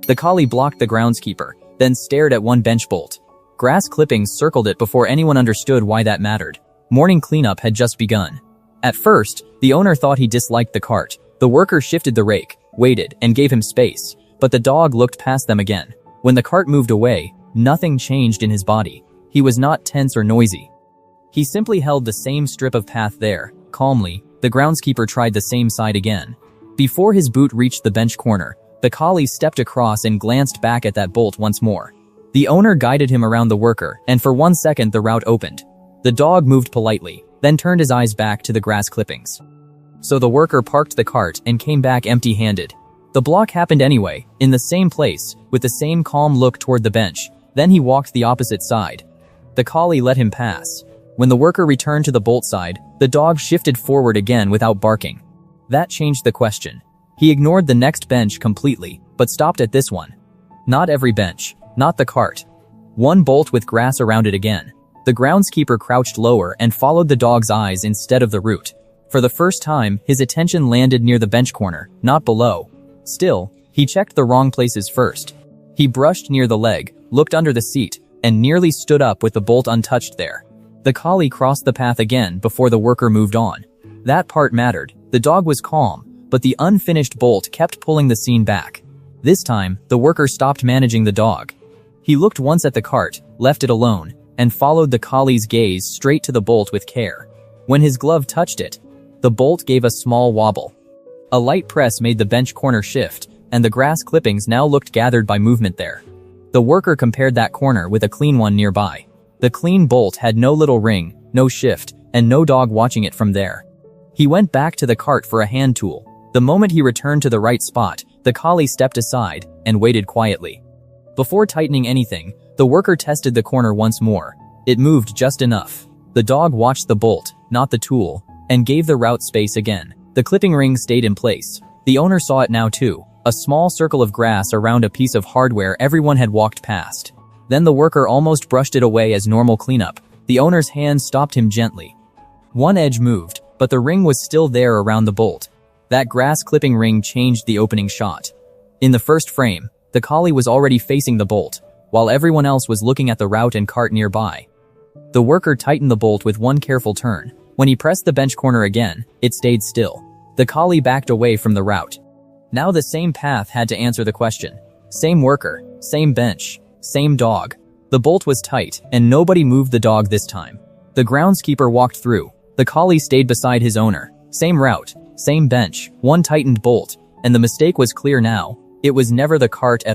The collie blocked the groundskeeper, then stared at one bench bolt. Grass clippings circled it before anyone understood why that mattered. Morning cleanup had just begun. At first, the owner thought he disliked the cart. The worker shifted the rake, waited, and gave him space, but the dog looked past them again. When the cart moved away, nothing changed in his body. He was not tense or noisy. He simply held the same strip of path there, calmly. The groundskeeper tried the same side again. Before his boot reached the bench corner, the collie stepped across and glanced back at that bolt once more. The owner guided him around the worker, and for 1 second the route opened. The dog moved politely, then turned his eyes back to the grass clippings. So the worker parked the cart and came back empty-handed. The block happened anyway, in the same place, with the same calm look toward the bench. Then he walked the opposite side. The collie let him pass. When the worker returned to the bolt side, the dog shifted forward again without barking. That changed the question. He ignored the next bench completely, but stopped at this one. Not every bench, not the cart. One bolt with grass around it again. The groundskeeper crouched lower and followed the dog's eyes instead of the route. For the first time, his attention landed near the bench corner, not below. Still, he checked the wrong places first. He brushed near the leg, looked under the seat, and nearly stood up with the bolt untouched there. The collie crossed the path again before the worker moved on. That part mattered. The dog was calm, but the unfinished bolt kept pulling the scene back. This time, the worker stopped managing the dog. He looked once at the cart, left it alone, and followed the collie's gaze straight to the bolt with care. When his glove touched it, the bolt gave a small wobble. A light press made the bench corner shift, and the grass clippings now looked gathered by movement there. The worker compared that corner with a clean one nearby. The clean bolt had no little ring, no shift, and no dog watching it from there. He went back to the cart for a hand tool. The moment he returned to the right spot, the collie stepped aside and waited quietly. Before tightening anything, the worker tested the corner once more. It moved just enough. The dog watched the bolt, not the tool, and gave the route space again. The clipping ring stayed in place. The owner saw it now too, a small circle of grass around a piece of hardware everyone had walked past. Then the worker almost brushed it away as normal cleanup. The owner's hand stopped him gently. One edge moved, but the ring was still there around the bolt. That grass clipping ring changed the opening shot. In the first frame, the collie was already facing the bolt, while everyone else was looking at the route and cart nearby. The worker tightened the bolt with one careful turn. When he pressed the bench corner again, it stayed still. The collie backed away from the route. Now the same path had to answer the question. Same worker, same bench, same dog. The bolt was tight, and nobody moved the dog this time. The groundskeeper walked through. The collie stayed beside his owner. Same route, same bench, one tightened bolt, and the mistake was clear now. It was never the cart at